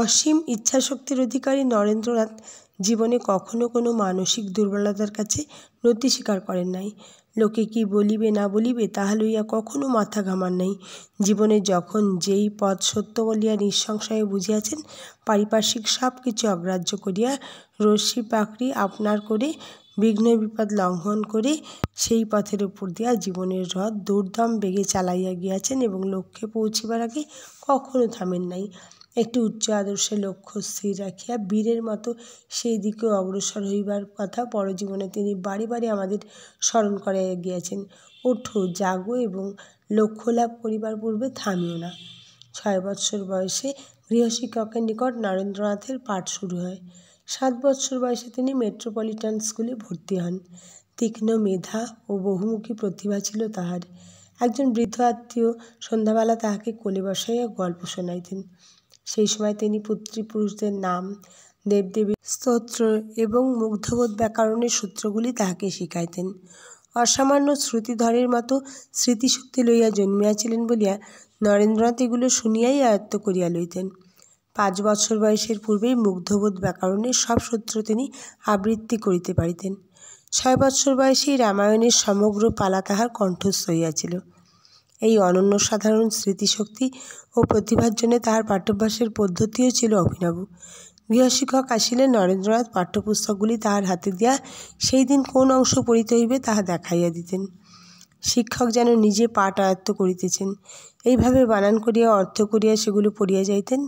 অসীম ইচ্ছাশক্তির অধিকারী নরেন্দ্রনাথ জীবনে কখনো কোনো মানসিক দুর্বলতার কাছে নতি স্বীকার করেন নাই। লোকে কি বলিবে না বলিবে তাহা লইয়া কখনো মাথা ঘামান নাই। জীবনে যখন যেই পথ সত্য বলিয়া নিঃসংশয়ে বুঝিয়াছেন, পারিপার্শ্বিক সব কিছু অগ্রাহ্য করিয়া রশ্মি পাকড়ি আপনার করে বিঘ্ন বিপদ লঙ্ঘন করে সেই পথের উপর দিয়া জীবনের রথ দুর্দম বেগে চালাইয়া গিয়াছেন এবং লক্ষ্যে পৌঁছিবার আগে কখনো থামেন নাই। একটি উচ্চ আদর্শের লক্ষ্য স্থির রাখিয়া বীরের মতো সেই দিকে অগ্রসর হইবার কথা পরজীবনে তিনি বারে বারে আমাদের স্মরণ করাইয়া গিয়াছেন। ওঠো, জাগো এবং লক্ষ্য লাভ করিবার পূর্বে থামিও না। 6 বৎসর বয়সে গৃহশিক্ষকের নিকট নরেন্দ্রনাথের পাঠ শুরু হয়। 7 বৎসর বয়সে তিনি মেট্রোপলিটন স্কুলে ভর্তি হন। তীক্ষ্ণ মেধা ও বহুমুখী প্রতিভা ছিল তাহার। একজন বৃদ্ধ আত্মীয় সন্ধ্যাবেলা তাহাকে কোলে বসাইয়া গল্প শোনাইতেন। সেই সময় তিনি পিতৃপুরুষদের নাম, দেবদেবীর স্তোত্র এবং মুগ্ধবোধ ব্যাকরণের সূত্রগুলি তাহাকে শিখাইতেন। অসামান্য শ্রুতিধরের মতো স্মৃতিশক্তি লইয়া জন্মিয়াছিলেন বলিয়া নরেন্দ্রনাথ এগুলো শুনিয়াই আয়ত্ত করিয়া লইতেন। 5 বৎসর বয়সের পূর্বেই মুগ্ধবোধ ব্যাকরণের সব সূত্র তিনি আবৃত্তি করিতে পারিতেন। 6 বৎসর বয়সেই রামায়ণের সমগ্র পালা তাহার কণ্ঠস্থ হইয়াছিল। এই অনন্য সাধারণ স্মৃতিশক্তি ও প্রতিভার জন্য তাহার পাঠ্যাভ্যাসের পদ্ধতিও ছিল অভিনব। গৃহশিক্ষক আসিলে নরেন্দ্রনাথ পাঠ্যপুস্তকগুলি তাহার হাতে দিয়া সেই দিন কোন অংশ পড়িতে হইবে তাহা দেখাইয়া দিতেন। শিক্ষক যেন নিজে পাঠ আয়ত্ত করিতেছেন, এইভাবে বানান করিয়া অর্থ করিয়া সেগুলো পড়িয়া যাইতেন,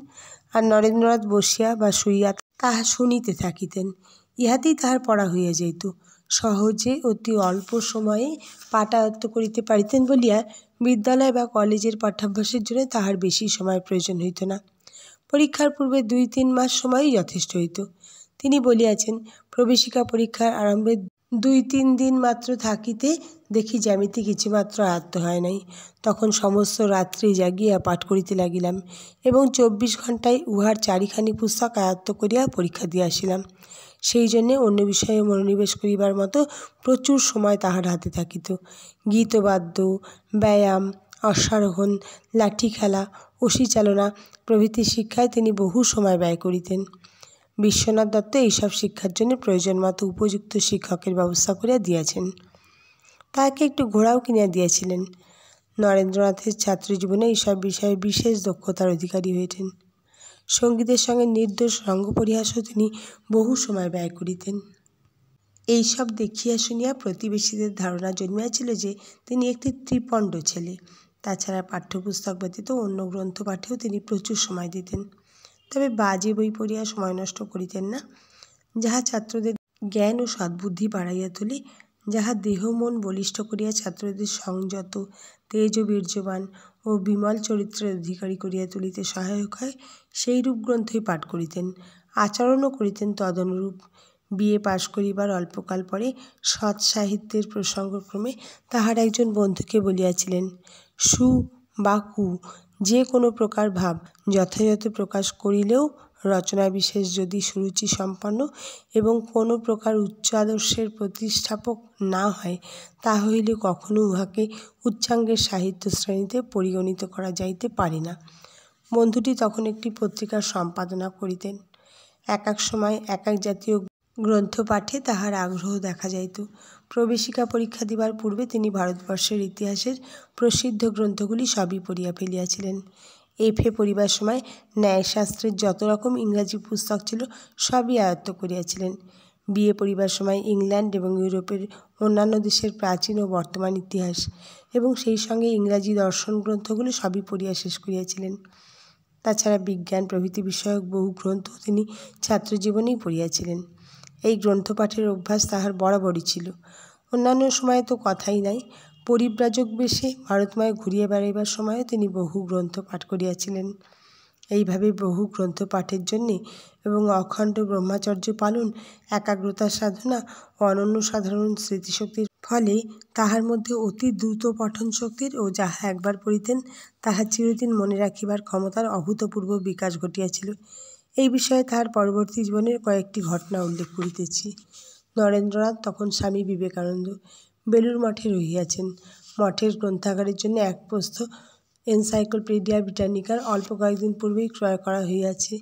আর নরেন্দ্রনাথ বসিয়া বা শুইয়া তাহা শুনিতে থাকিতেন। ইহাতেই তাহার পড়া হইয়া যাইত। সহজে অতি অল্প সময়ে পাঠ আয়ত্ত করিতে পারিতেন বলিয়া বিদ্যালয় বা কলেজের পাঠ্যাভ্যাসের জন্য তাহার বেশি সময়ের প্রয়োজন হইত না। পরীক্ষার পূর্বে 2-3 মাস সময়ই যথেষ্ট হইত। তিনি বলিয়াছেন, প্রবেশিকা পরীক্ষার আরম্ভে 2-3 দিন মাত্র থাকিতে দেখি জ্যামিতি কিছুমাত্র আয়ত্ত হয় নাই। তখন সমস্ত রাত্রি জাগিয়া পাঠ করিতে লাগিলাম এবং 24 ঘণ্টায় উহার 4খানি পুস্তক আয়ত্ত করিয়া পরীক্ষা দিয়া আসিলাম। সেই জন্যে অন্য বিষয়ে মনোনিবেশ করিবার মতো প্রচুর সময় তাহার হাতে থাকিত। গীতবাদ্য, ব্যায়াম, অশ্বারোহণ, লাঠি খেলা, অসি চালনা প্রভৃতি শিক্ষায় তিনি বহু সময় ব্যয় করিতেন। বিশ্বনাথ দত্ত এইসব শিক্ষার জন্য প্রয়োজন মতো উপযুক্ত শিক্ষকের ব্যবস্থা করিয়া দিয়াছেন। তাহাকে একটু ঘোড়াও কিনিয়া দিয়াছিলেন। নরেন্দ্রনাথের ছাত্রজীবনে এইসব বিষয়ে বিশেষ দক্ষতার অধিকারী হইতেন। সঙ্গীতের সঙ্গে নির্দোষ রঙ্গপরিহাসও তিনি বহু সময় ব্যয় করিতেন। এইসব দেখিয়া শুনিয়া প্রতিবেশীদের ধারণা জন্মিয়াছিল যে তিনি একটি ত্রিপণ্ড ছেলে। তাছাড়া পাঠ্যপুস্তক ব্যতীত অন্য গ্রন্থ পাঠেও তিনি প্রচুর সময় দিতেন। তবে বাজে বই পড়িয়া সময় নষ্ট করিতেন না। যাহা ছাত্রদের জ্ঞান ও সদ্বুদ্ধি বাড়াইয়া তোলে, যাহা দেহ মন বলিষ্ঠ করিয়া ছাত্রদের সংযত, তেজ ও বীর্যবান ও বিমল চরিত্রের অধিকারী করিয়া তুলিতে সহায়ক হয়, সেইরূপ গ্রন্থই পাঠ করিতেন। আচরণও করিতেন তদনুরূপ। বিএ পাশ করিবার অল্পকাল পরে সৎ সাহিত্যের প্রসঙ্গক্রমে তাহার একজন বন্ধুকে বলিয়াছিলেন, সু বা কু যে কোনো প্রকার ভাব যথাযথ প্রকাশ করিলেও রচনা বিশেষ যদি সুরুচি সম্পন্ন এবং কোনো প্রকার উচ্চ আদর্শের প্রতিষ্ঠাপক না হয়, তা হইলে কখনো উহাকে উচ্চাঙ্গের সাহিত্য শ্রেণীতে পরিগণিত করা যাইতে পারে না। বন্ধুটি তখন একটি পত্রিকার সম্পাদনা করিতেন। এক এক সময় এক এক জাতীয় গ্রন্থ পাঠে তাহার আগ্রহ দেখা যাইত। প্রবেশিকা পরীক্ষা দিবার পূর্বে তিনি ভারতবর্ষের ইতিহাসের প্রসিদ্ধ গ্রন্থগুলি সবই পড়িয়া ফেলিয়াছিলেন। এফএ পড়িবার সময় ন্যায়শাস্ত্রের যত রকম ইংরাজি পুস্তক ছিল সবই আয়ত্ত করিয়াছিলেন। বিএ পড়িবার সময় ইংল্যান্ড এবং ইউরোপের অন্যান্য দেশের প্রাচীন ও বর্তমান ইতিহাস এবং সেই সঙ্গে ইংরাজি দর্শন গ্রন্থগুলি সবই পড়িয়া শেষ করিয়াছিলেন। তাছাড়া বিজ্ঞান প্রভৃতি বিষয়ক বহু গ্রন্থ তিনি ছাত্রজীবনেই পড়িয়াছিলেন। এই গ্রন্থপাঠের অভ্যাস তাহার বরাবরই ছিল। অন্যান্য সময়ে তো কথাই নাই। পরিব্রাজক বেশে ভারতময় ঘুরিয়া বেড়াইবার সময়ও তিনি বহু গ্রন্থ পাঠ করিয়াছিলেন। এইভাবে বহু গ্রন্থ পাঠের জন্যে এবং অখণ্ড ব্রহ্মচর্য পালন, একাগ্রতার সাধনা ও অনন্য সাধারণ স্মৃতিশক্তির ফলে তাহার মধ্যে অতি দ্রুত পঠন শক্তির ও যাহা একবার পড়িতেন তাহা চিরদিন মনে রাখিবার ক্ষমতার অভূতপূর্ব বিকাশ ঘটিয়াছিল। এই বিষয়ে তাহার পরবর্তী জীবনের কয়েকটি ঘটনা উল্লেখ করিতেছি। নরেন্দ্রনাথ তখন স্বামী বিবেকানন্দ বেলুড় মঠে রহিয়াছেন। মঠের গ্রন্থাগারের জন্য এক প্রস্থ এনসাইক্লোপিডিয়া ব্রিটানিকার অল্প কয়েকদিন পূর্বেই ক্রয় করা হইয়াছে।